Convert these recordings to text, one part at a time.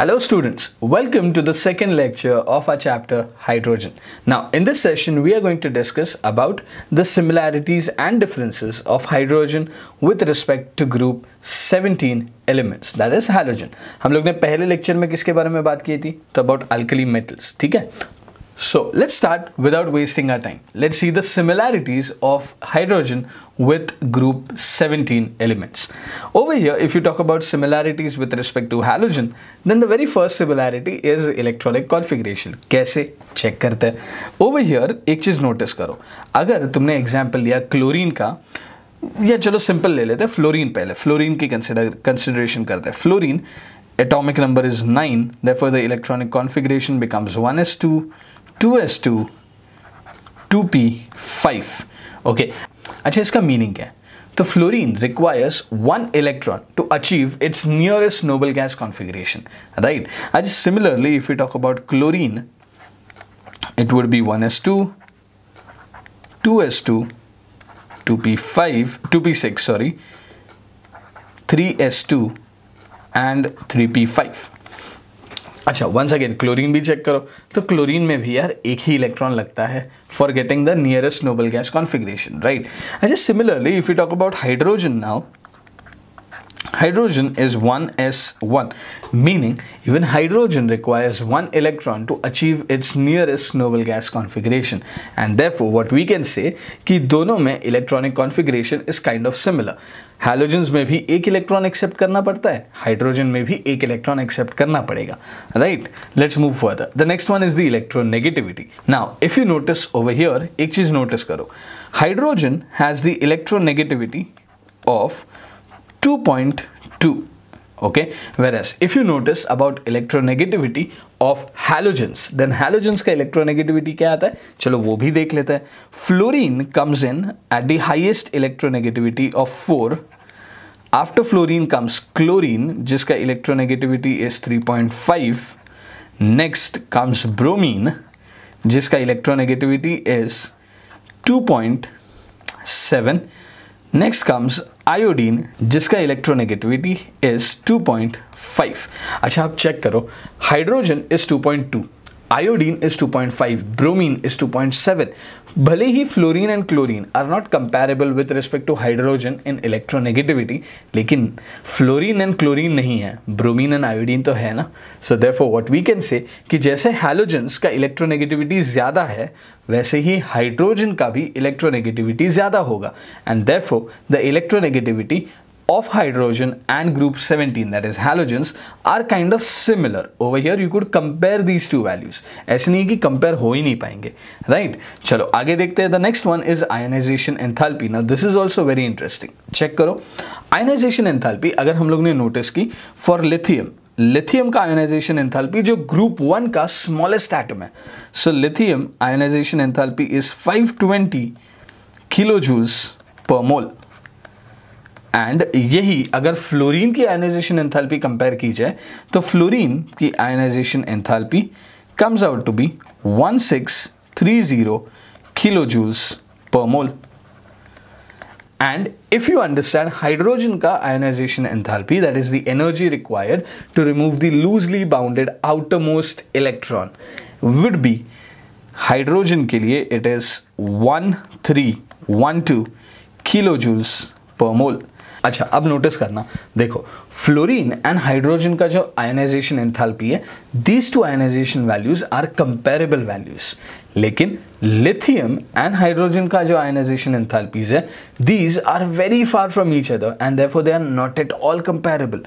Hello students, welcome to the second lecture of our chapter Hydrogen. Now in this session we are going to discuss about the similarities and differences of hydrogen with respect to group 17 elements, that is halogen. हम लोग ने पहले lecture में किसके बारे में बात की थी? तो about alkali metals, ठीक है? So let's start without wasting our time. Let's see the similarities of hydrogen with group 17 elements. Over here, if you talk about similarities with respect to halogen, then the very first similarity is electronic configuration. कैसे check करते हैं? Over here एक चीज notice करो. अगर तुमने example लिया chlorine का, या चलो सिंपल ले लेते हैं फ्लोरीन पहले. फ्लोरीन की consideration करते हैं. Fluorine atomic number is 9, therefore the electronic configuration becomes 1s2, 2s2, 2p5. Okay, अच्छा इसका मीनिंग क्या है? तो fluorine requires one electron to achieve its nearest noble gas configuration, right? अच्छा similarly, if we talk about chlorine, it would be 1s2, 2s2, 2p6, sorry, 3s2 and 3p5. अच्छा once again chlorine भी check करो, तो chlorine में भी यार एक ही electron लगता है for getting the nearest noble gas configuration, right? अच्छा similarly if you talk about hydrogen now, hydrogen is 1s1, meaning even hydrogen requires one electron to achieve its nearest noble gas configuration, and therefore what we can say कि दोनों में electronic configuration is kind of similar. Halogens में भी एक electron accept करना पड़ता है, hydrogen में भी एक इलेक्ट्रॉन एक्सेप्ट करना पड़ेगा, right? Let's move further. The next one is the electronegativity. Now if you notice over here, एक चीज नोटिस करो, hydrogen has the electronegativity of 2.2, okay, whereas if you notice about electronegativity of halogens, then halogens का electronegativity क्या आता है? चलो वो भी देख लेते हैं. Fluorine comes in at the highest electronegativity of 4. After fluorine comes chlorine, जिसका electronegativity is 3.5. Next comes bromine, जिसका electronegativity is 2.7. Next comes iodine, जिसका इलेक्ट्रोनेगेटिविटी इज 2.5. अच्छा आप चेक करो, hydrogen is 2.2, iodine is 2.5, bromine is 2.7. भले ही fluorine and chlorine are not comparable with respect to hydrogen in electronegativity, लेकिन fluorine and chlorine नहीं है, ब्रोमीन एंड आयोडीन तो है ना. So therefore what we can say कि जैसे हैलोजेंस का इलेक्ट्रोनेगेटिविटी ज़्यादा है, वैसे ही हाइड्रोजन का भी इलेक्ट्रोनेगेटिविटी ज़्यादा होगा, and therefore the electronegativity of hydrogen and group 17, that is halogens, are kind of similar. Over here you could compare these two values. ऐसे नहीं कि compare हो ही नहीं पाएंगे, right? चलो आगे देखते हैं. The next one is ionization enthalpy. Now this is also very interesting. Check करो, ionization enthalpy अगर हम लोग ने notice की for lithium का ionization enthalpy जो group 1 का smallest atom है. So lithium ionization enthalpy is 520 kilojoules per mole. And यही अगर फ्लोरीन की आयनाइजेशन एंथैल्पी कंपेयर की जाए, तो फ्लोरीन की ionization enthalpy comes out to be 1630 kilojoules per mole. And if you understand hydrogen का ionization enthalpy, that is the energy required to remove the loosely bounded outermost electron, would be hydrogen के लिए it is 1312 kilojoules per mole. अच्छा अब notice करना, देखो fluorine and hydrogen का जो ionization enthalpy है, these two ionization values are comparable values, लेकिन लिथियम एंड हाइड्रोजन का जो आयनाइजेशन एंथैल्पीज है, these are very far from each other and therefore they are not at all comparable.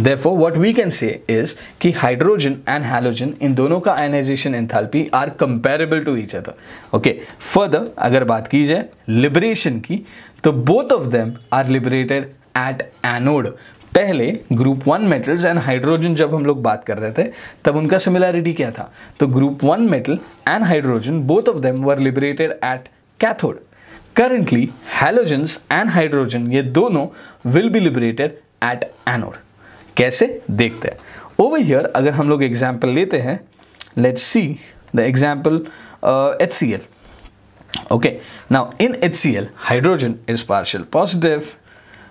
Therefore, what we can say is कि hydrogen and halogen इन दोनों का ionization enthalpy are comparable to each other. Okay, further अगर बात की जाए liberation की, तो both of them are liberated at anode. पहले ग्रुप 1 मेटल्स एंड हाइड्रोजन जब हम लोग बात कर रहे थे, तब उनका सिमिलैरिटी क्या था? तो group 1 metal and hydrogen both of them were liberated at cathode. Currently halogens and hydrogen ये दोनों will be liberated at anode. कैसे देखते हैं. ओवर हियर अगर हम लोग एग्जाम्पल लेते हैं, let's see the example HCl. Okay, now in HCl hydrogen is partial positive,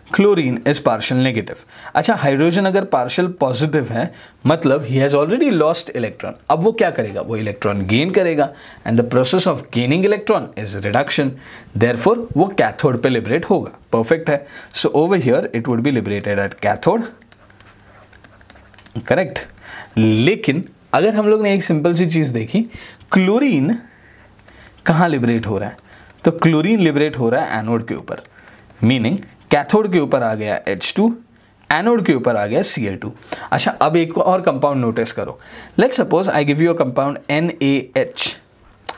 chlorine is partial negative. अच्छा, हाइड्रोजन अगर पार्शियल पॉजिटिव है मतलब he has already lost electron. अब वो क्या करेगा, वो इलेक्ट्रॉन गेन करेगा and the process of gaining electron is reduction, therefore वो कैथोड पे लिबरेट होगा। परफेक्ट है। सो over here it would be liberated at cathode, correct. लेकिन अगर हम लोग ने एक सिंपल सी चीज देखी, क्लोरीन कहाँ लिबरेट हो रहा है, तो क्लोरीन लिबरेट हो रहा है एनोड के ऊपर, मीनिंग कैथोड के ऊपर आ गया H2, एनोड के ऊपर आ गया Cl2। अच्छा, अब एक और कंपाउंड नोटिस करो। Let's suppose I give you a compound NaH,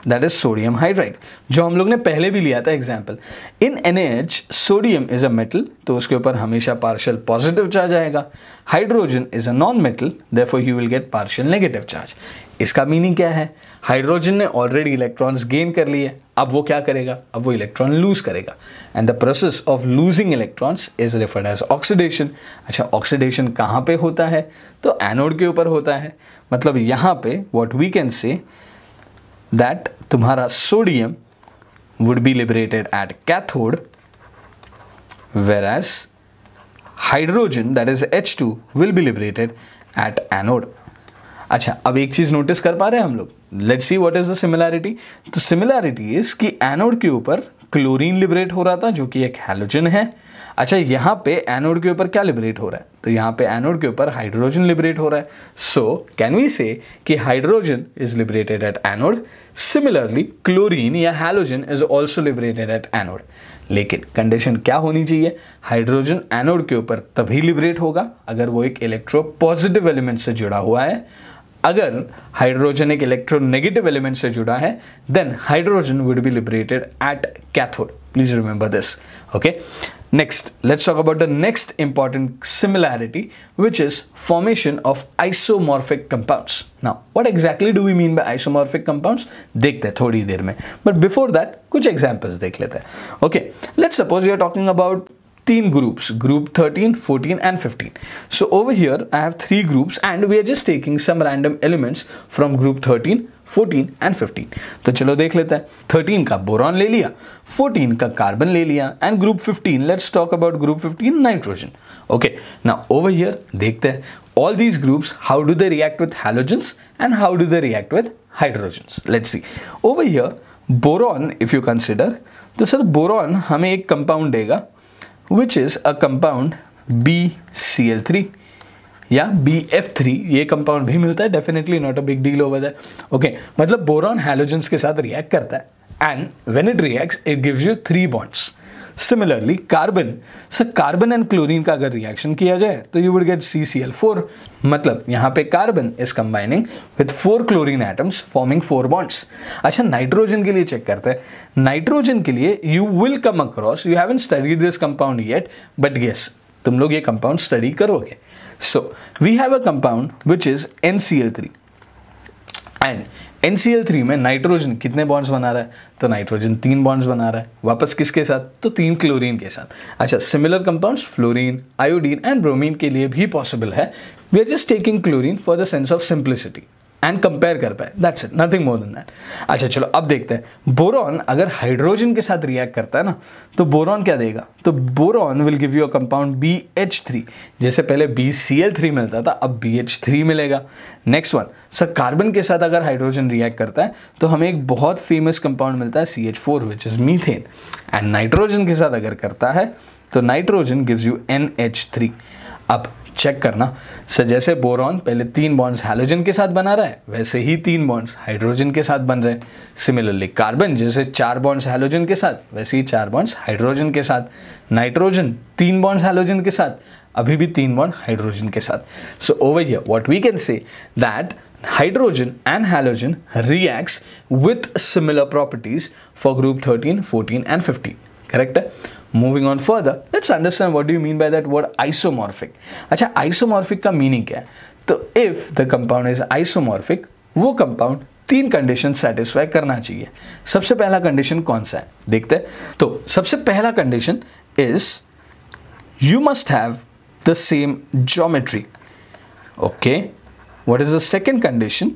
that is sodium hydride, जो हम लोग ने पहले भी लिया था example. In NaH sodium is a metal, तो उसके ऊपर हमेशा पार्शियल पॉजिटिव चार्ज आएगा। Hydrogen is a non metal, therefore he will get partial negative charge. इसका मीनिंग क्या है, हाइड्रोजन ने ऑलरेडी इलेक्ट्रॉन्स गेन कर लिए, अब वो क्या करेगा, अब वो इलेक्ट्रॉन लूज करेगा and the process of losing electrons is referred as oxidation. अच्छा, ऑक्सीडेशन कहाँ पे होता है, तो एनोड के ऊपर होता है। मतलब यहाँ पे what we can say that तुम्हारा sodium would be liberated at cathode, whereas hydrogen that is H2 will be liberated at anode। अच्छा, अब एक चीज नोटिस कर पा रहे हैं हम लोग, let's see what is the similarity. तो सिमिलैरिटी इज कि एनोड के ऊपर क्लोरीन लिबरेट हो रहा था जो कि एक हैलोजन है। अच्छा, यहाँ पे एनोड के ऊपर क्या लिबरेट हो रहा है, तो यहाँ पे एनोड के ऊपर हाइड्रोजन लिबरेट हो रहा है। सो कैन वी से कि hydrogen is liberated at anode, similarly chlorine या halogen is also liberated at anode. लेकिन कंडीशन क्या होनी चाहिए, हाइड्रोजन एनोड के ऊपर तभी लिबरेट होगा अगर वो एक इलेक्ट्रो पॉजिटिव एलिमेंट से जुड़ा हुआ है। अगर हाइड्रोजन एक इलेक्ट्रोनेगेटिव एलिमेंट से जुड़ा है then hydrogen would be liberated at cathode. Please remember this, okay. Next, let's talk about the next important similarity, which is formation of isomorphic compounds. Now, what exactly do we mean by isomorphic compounds? देखते हैं थोड़ी देर में, but before that कुछ examples देख लेते हैं। Okay, let's suppose we are talking about तीन groups, group 13, 14 and 15. So over here I have three groups and we are just taking some random elements from group 13, 14 and 15. तो चलो देख लेते हैं। 13 का बोरॉन ले लिया, 14 का कार्बन ले लिया and group 15, let's talk about group 15 nitrogen. Okay, now over here देखते हैं all these groups, how do they react with halogens and how do they react with hydrogens? Let's see. Over here boron if you consider, तो sir boron हमें एक compound देगा which is a compound BCl3 या BF3, ये compound भी मिलता है, definitely not a big deal over that. Okay, मतलब बोरॉन हैलोजेंस के साथ रिएक्ट करता है and when it reacts it gives you 3 bonds. Similarly carbon, sir carbon and chlorine का अगर रिएक्शन किया जाए तो यू वुड गेट CCl4, मतलब यहाँ पे carbon is combining with 4 chlorine atoms forming 4 bonds. अच्छा, नाइट्रोजन के लिए चेक करते हैं। नाइट्रोजन के लिए you will come across, you haven't studied this compound yet, but yes तुम लोग ये कंपाउंड स्टडी करोगे। So we have a compound which is NCl3 and NCl3 में नाइट्रोजन कितने बॉन्ड्स बना रहा है, तो नाइट्रोजन 3 बॉन्ड्स बना रहा है, वापस किसके साथ, तो 3 क्लोरीन के साथ। अच्छा, similar compounds fluorine, iodine and bromine के लिए भी पॉसिबल है। We are just taking chlorine for the sense of simplicity and compare कर पाए, that's it, nothing more than that. अच्छा चलो अब देखते हैं बोरॉन अगर हाइड्रोजन के साथ रिएक्ट करता है ना तो बोरॉन क्या देगा, तो boron will give you a compound BH3, जैसे पहले BCl3 मिलता था अब BH3 मिलेगा। नेक्स्ट वन, सर कार्बन के साथ अगर हाइड्रोजन रिएक्ट करता है तो हमें एक बहुत फेमस कंपाउंड मिलता है CH4 which is methane, and nitrogen के साथ अगर करता है तो नाइट्रोजन गिव्स यू NH3। अब चेक करना, सर जैसे बोरॉन पहले 3 बॉन्ड्स हैलोजन के साथ बना रहा है वैसे ही 3 बॉन्ड्स हाइड्रोजन के साथ बन रहे हैं। सिमिलरली कार्बन जैसे 4 बॉन्ड्स हैलोजन के साथ वैसे ही 4 बॉन्ड्स हाइड्रोजन के साथ। नाइट्रोजन 3 बॉन्ड्स हैलोजन के साथ, अभी भी 3 बॉन्ड हाइड्रोजन के साथ। So over here what we can say that hydrogen and halogen reacts with similar properties for group 13, 14 and 15. Correct? Moving on further, let's understand what do you mean by that word isomorphic. अच्छा, isomorphic का meaning क्या है? तो if the compound is isomorphic, वो compound 3 conditions satisfy करना चाहिए। सबसे पहला condition कौन सा है देखते हैं। तो सबसे पहला condition is you must have the same geometry. Okay. What is the second condition?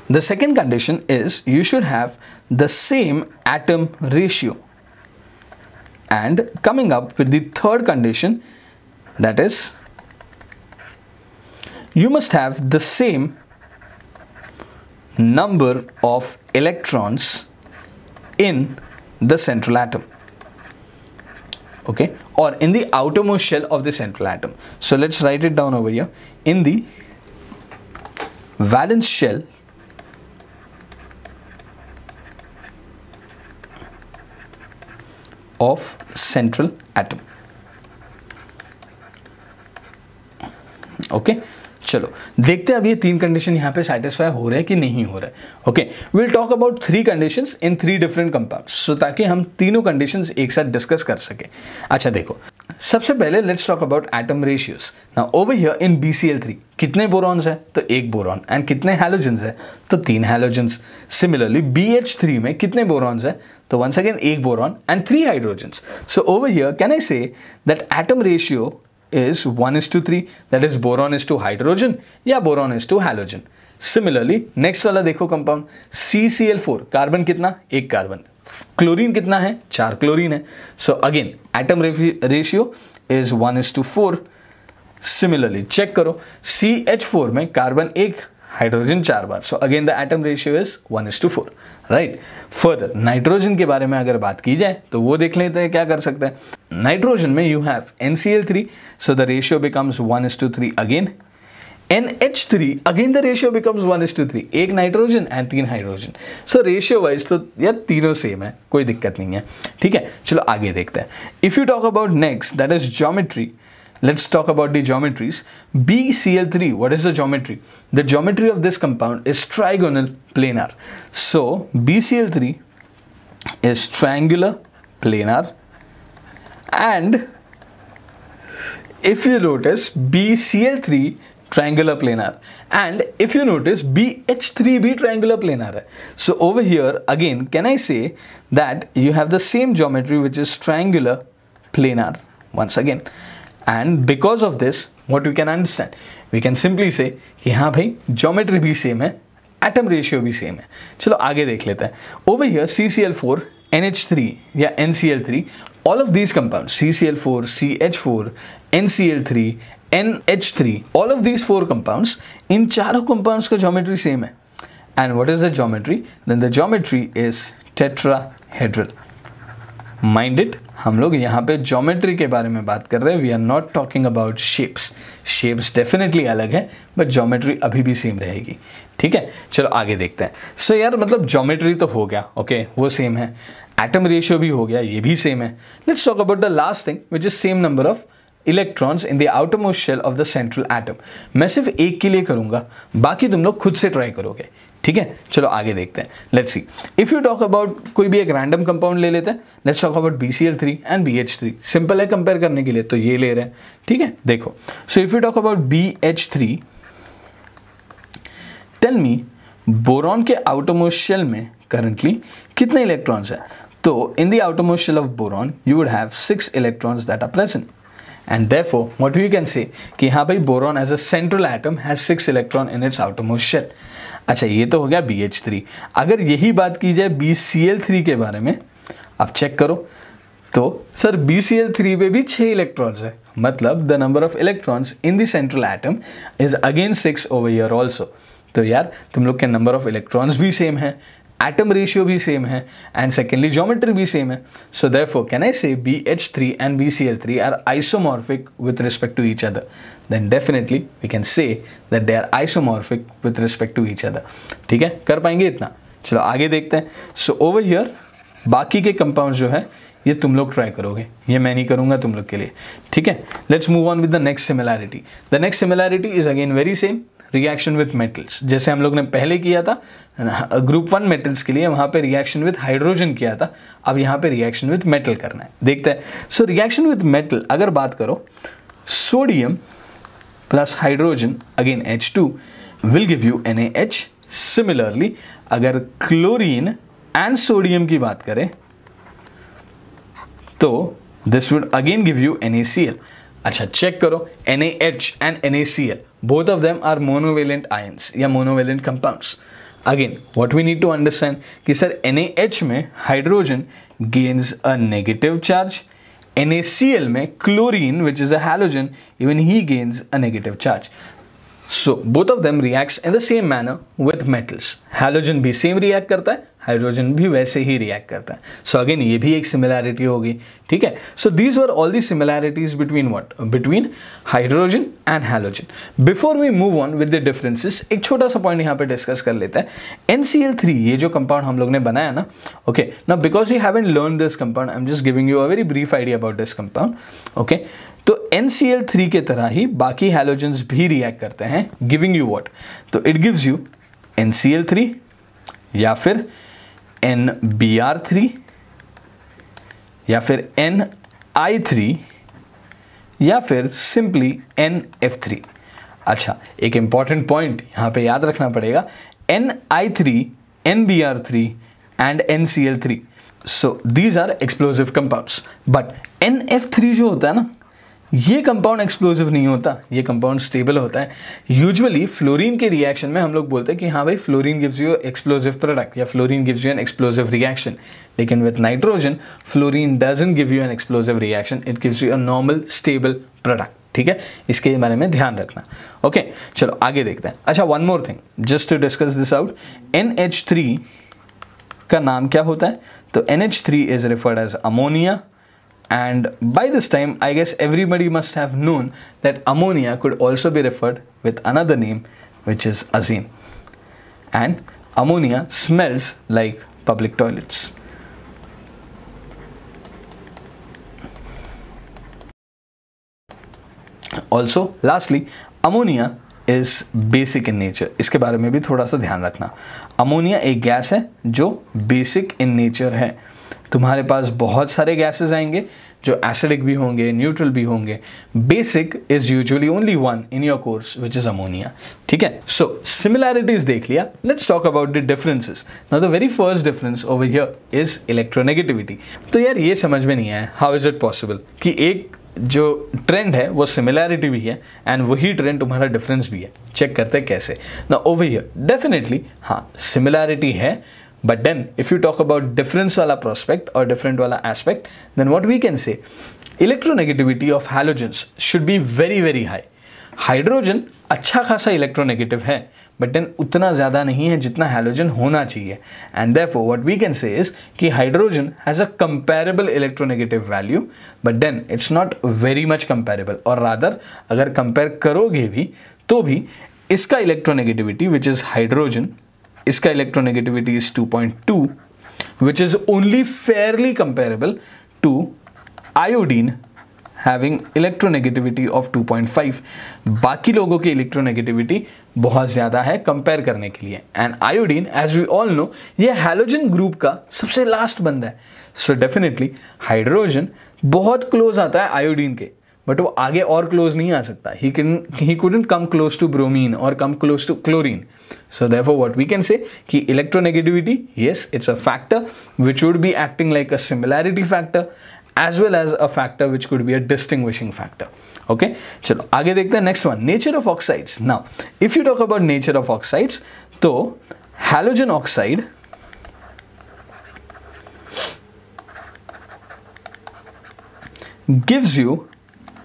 The second condition is you should have the same atom ratio. and coming up with the third condition, that is you must have the same number of electrons in the central atom, okay, or in the outermost shell of the central atom. So let's write it down over here. In the valence shell of central atom, okay चलो देखते हैं अब ये तीन condition यहाँ पे satisfy हो रहा है कि नहीं हो रहा है. Okay, will talk about 3 conditions in 3 different compounds, so ताकि हम तीनों कंडीशंस एक साथ डिस्कस कर सके. अच्छा देखो, सबसे पहले let's talk about atom ratios. Now over here in BCl3 कितने बोरॉन्स है? तो 1 बोरॉन. एंड कितने हैलोजेंस है? तो 3 हैलोजेंस. सिमिलरली BH3 में कितने बोरॉन्स है? तो once again 1 boron and 3 hydrogens. So over here can I say that atom ratio is 1:3, that is boron is to hydrogen या boron is to halogen. Similarly next वाला देखो compound CCl4, carbon कितना? 1 carbon. Chlorine कितना है? 4 chlorine है. So again atom ratio is 1:4. Similarly check करो, CH4 में carbon 1, hydrogen 4 बार. So again the atom ratio is 1:4, right. Further nitrogen के बारे में अगर बात की जाए तो वो देख लेते हैं क्या कर सकते हैं. नाइट्रोजन में you have NCl3, so the ratio becomes 1:3 again. NH3 again the ratio becomes 1:3, 1 nitrogen and 3 hydrogen. So ratio wise तो यार तीनों सेम है, कोई दिक्कत नहीं है. ठीक है, चलो आगे देखते हैं. If you talk about next, that is geometry. Let's talk about the geometries. BCl3, what is the geometry? The geometry of this compound is trigonal planar. So BCl3 is triangular planar, and if you notice BCl3 triangular planar, and if you notice BH3 भी triangular planar है. So over here again can I say that you have the same geometry which is triangular planar once again. And because of this what we can understand, we can simply say कि हाँ भाई geometry भी same है, atom ratio भी same है. चलो आगे देख लेते हैं. ओवर हियर CCl4, NH3 या NCl3, all of these compounds CCl4, CH4, NCl3, NH3, all of these 4 compounds, इन चारों compounds का ज्योमेट्री सेम है. And what is the geometry? Then the geometry is tetrahedral. Mind it, हम लोग यहाँ पे geometry के बारे में बात कर रहे हैं. We are not talking about shapes. Shapes definitely अलग है बट ज्योमेट्री अभी भी सेम रहेगी. ठीक है, चलो आगे देखते हैं. सो यार मतलब ज्योमेट्री तो हो गया, ओके, वो सेम है. एटम रेशियो भी हो गया, ये भी सेम है. Let's talk about the last thing which is same number of electrons in the outermost shell of the central atom. मैं सिर्फ एक के लिए करूंगा, बाकी तुम लोग खुद से ट्राई करोगे. ठीक है, चलो आगे देखते हैं. Let's see, if you talk about कोई भी एक रैंडम कंपाउंड ले लेते हैं. Let's talk about BCl3 and BH3. Simple है कंपेयर करने के लिए, तो ये ले रहे हैं. ठीक है, देखो. So if you talk about BH3, tell me boron के आउटरमोस्ट शेल में करंटली कितने इलेक्ट्रॉन्स है? तो in the outermost shell of boron you would have 6 electrons that are present. And therefore what we can say कि हाँ भाई boron as a central atom has 6 electron in its outermost shell. अच्छा, ये तो हो गया BH3. अगर यही बात की जाए BCl3 के बारे में, आप चेक करो तो सर BCl3 पे भी 6 इलेक्ट्रॉन्स है. मतलब the number of electrons in the central atom is again 6 over here also. तो यार तुम लोग के नंबर ऑफ इलेक्ट्रॉन्स भी सेम है, एटम रेशियो भी सेम है, एंड सेकेंडली ज्योमेट्री भी सेम है. So therefore can I say BH3 and BCl3 are isomorphic with respect to each other. then definitely we can say that they are isomorphic with respect to each other. ठीक है, कर पाएंगे इतना? चलो आगे देखते हैं. सो ओवर हियर बाकी के कंपाउंड्स जो है ये तुम लोग ट्राई करोगे, ये मैं नहीं करूंगा तुम लोग के लिए. ठीक है, let's move on with the next similarity. The next similarity is again very same, reaction with metals. जैसे हम लोग ने पहले किया था ग्रुप 1 मेटल्स के लिए, वहाँ पे रिएक्शन विथ हाइड्रोजन किया था. अब यहाँ पे रिएक्शन विथ मेटल करना है. देखते हैं. सो रिएक्शन विथ मेटल अगर बात करो, sodium plus hydrogen again H2 will give you NaH. Similarly अगर क्लोरीन एंड सोडियम की बात करें तो this would again give you NaCl. अच्छा चेक करो, NaH and NaCl both of them are monovalent ions या monovalent compounds. Again what we need to understand कि sir NaH में hydrogen gains a negative charge NaCl में chlorine which is a halogen, even he gains a negative charge. So both of them reacts in the same manner with metals. Halogen भी same react करता है, hydrogen भी वैसे ही react करता है. So again ये भी एक सिमिलैरिटी होगी. ठीक है. So these were all the similarities between what, between hydrogen and halogen. Before we move on with the differences, एक छोटा सा पॉइंट यहाँ पे डिस्कस कर लेते हैं. NCl3 ये जो कंपाउंड हम लोग ने बनाया ना, okay, now because you haven't learn this compound, I am just giving you a very brief idea about this compound. Okay, तो NCl3 के तरह ही बाकी हैलोजेंस भी रिएक्ट करते हैं, गिविंग यू व्हाट, तो इट गिव्स यू NCl3 या फिर NBr3 या फिर NI3 या फिर सिंपली NF3. अच्छा, एक इंपॉर्टेंट पॉइंट यहां पे याद रखना पड़ेगा, NI3, NBr3 and NCl3. So these are explosive compounds. But NF3 जो होता है ना, ये कंपाउंड एक्सप्लोजिव नहीं होता, ये कंपाउंड स्टेबल होता है. यूजुअली फ्लोरीन के रिएक्शन में हम लोग बोलते हैं कि हाँ भाई, fluorine gives you explosive product या fluorine gives you an explosive reaction. लेकिन with nitrogen, fluorine doesn't give you an explosive reaction, it gives you a normal stable product. ठीक है, इसके बारे में ध्यान रखना. ओके, चलो आगे देखते हैं. अच्छा, one more thing just to discuss this out. NH3 का नाम क्या होता है? तो NH3 is referred as ammonia. And by this time, I guess everybody must have known that ammonia could also be referred with another name, which is azine. And ammonia smells like public toilets. Also, lastly, ammonia is basic in nature. इसके बारे में भी थोड़ा सा ध्यान रखना. Ammonia एक gas है जो बेसिक इन नेचर है. तुम्हारे पास बहुत सारे गैसेस आएंगे जो एसिडिक भी होंगे, न्यूट्रल भी होंगे. Basic is usually only one in your course which is ammonia. ठीक है. सो सिमिलैरिटीज देख लिया. Let's talk about the differences. Now the very first difference over here is electronegativity. तो यार ये समझ में नहीं आया, हाउ इज इट पॉसिबल कि एक जो ट्रेंड है वो सिमिलैरिटी भी है एंड वही ट्रेंड तुम्हारा डिफरेंस भी है. चेक करते हैं कैसे. नाउ ओवर हियर डेफिनेटली हाँ सिमिलैरिटी है, but then if you talk about difference wala prospect or different wala aspect, then what we can say, electronegativity of halogens should be very very high. Hydrogen अच्छा खासा electronegative है, but then उतना ज़्यादा नहीं है जितना halogen होना चाहिए. And therefore what we can say is कि hydrogen has a comparable electronegative value, but then it's not very much comparable. और रादर अगर कंपेयर करोगे भी तो भी इसका इलेक्ट्रोनेगेटिविटी विच इज़ हाइड्रोजन, इसका electronegativity is 2.2, which is only fairly comparable to iodine having electronegativity of 2.5. बाकी लोगों की इलेक्ट्रोनेगेटिविटी बहुत ज़्यादा है कंपेयर करने के लिए. And iodine as we all know ये हैलोजन ग्रुप का सबसे लास्ट बंदा है. सो डेफिनेटली हाइड्रोजन बहुत क्लोज आता है आयोडीन के, बट वो आगे और क्लोज नहीं आ सकता. he couldn't come close to bromine or come close to chlorine. So therefore what we can say कि electronegativity, yes, it's a factor which would be acting like a similarity factor as well as a factor which could be a distinguishing factor. Okay, चलो आगे देखते हैं. next one, nature of oxides. Now if you talk about nature of oxides, तो halogen oxide gives you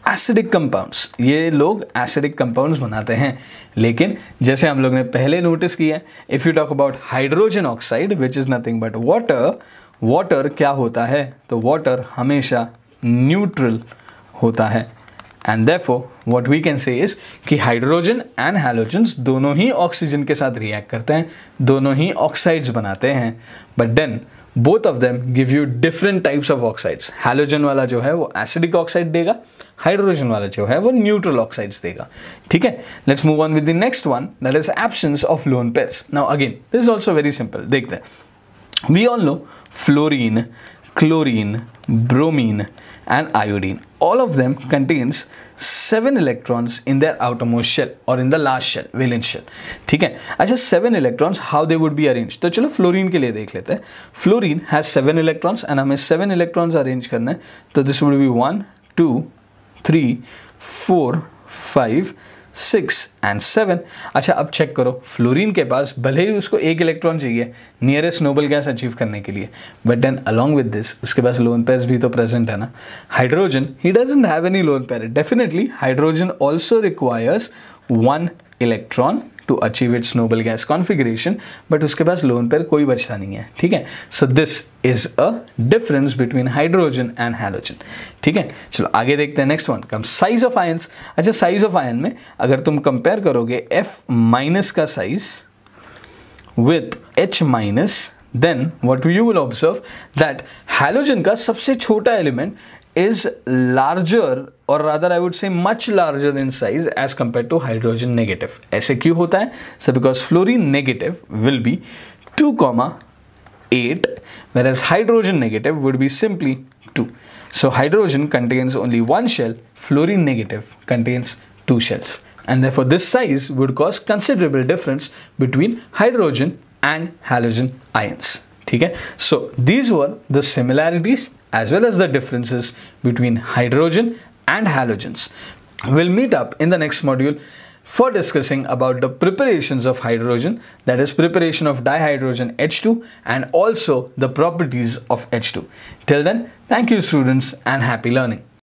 acidic compounds. ये लोग acidic compounds बनाते हैं, लेकिन जैसे हम लोग ने पहले नोटिस किया, if you talk about hydrogen oxide which is nothing but water, water क्या होता है? तो वाटर हमेशा न्यूट्रल होता है. And therefore what we can say is कि हाइड्रोजन एंड हैलोजन्स दोनों ही ऑक्सीजन के साथ रिएक्ट करते हैं, दोनों ही ऑक्साइड्स बनाते हैं, but then both of them give you different types of oxides. Halogen वाला जो है वो एसिडिक ऑक्साइड देगा, हाइड्रोजन वाला जो है वो न्यूट्रल ऑक्साइड्स देगा. ठीक है. Let's move on with the next one, that is absence of lone pairs. Now again this is also very simple. देखते हैं. We all know fluorine, chlorine, bromine and iodine, all of them contains 7 electrons in their outermost shell or in the last shell, valence shell. ठीक है. अच्छा, 7 electrons how they would be arranged? तो चलो fluorine के लिए देख लेते हैं. फ्लोरीन has 7 electrons and हमें 7 electrons अरेंज करना है. तो this would be 1 2 3 4 5 6 and 7। अच्छा अब चेक करो, फ्लोरीन के पास भले ही उसको एक इलेक्ट्रॉन चाहिए नियरेस्ट नोबल गैस अचीव करने के लिए, but then along with this उसके पास लोन पेयर्स भी तो प्रेजेंट है ना। हाइड्रोजन ही doesn't have any lone pair. Definitely hydrogen also requires 1 electron to achieve its noble gas configuration, but उसके पास लोन पेयर कोई बचता नहीं है, ठीक है। So this is a difference between hydrogen and halogen, ठीक है। चलो आगे देखते हैं, next one come size of ions. अच्छा साइज ऑफ आयन में अगर तुम कंपेयर करोगे F माइनस का size with H minus, then what you will observe that halogen का सबसे छोटा element is larger or rather I would say much larger in size as compared to hydrogen negative। ऐसे क्यों होता है? So because fluorine negative will be 2,8 whereas hydrogen negative would be simply 2। So hydrogen contains only one shell, fluorine negative contains 2 shells, and therefore this size would cause considerable difference between hydrogen and halogen ions, ठीक है। So these were the similarities as well as the differences between hydrogen and halogens. We'll meet up in the next module for discussing about the preparations of hydrogen, that is preparation of dihydrogen H2 and also the properties of H2. Till then, thank you students and happy learning.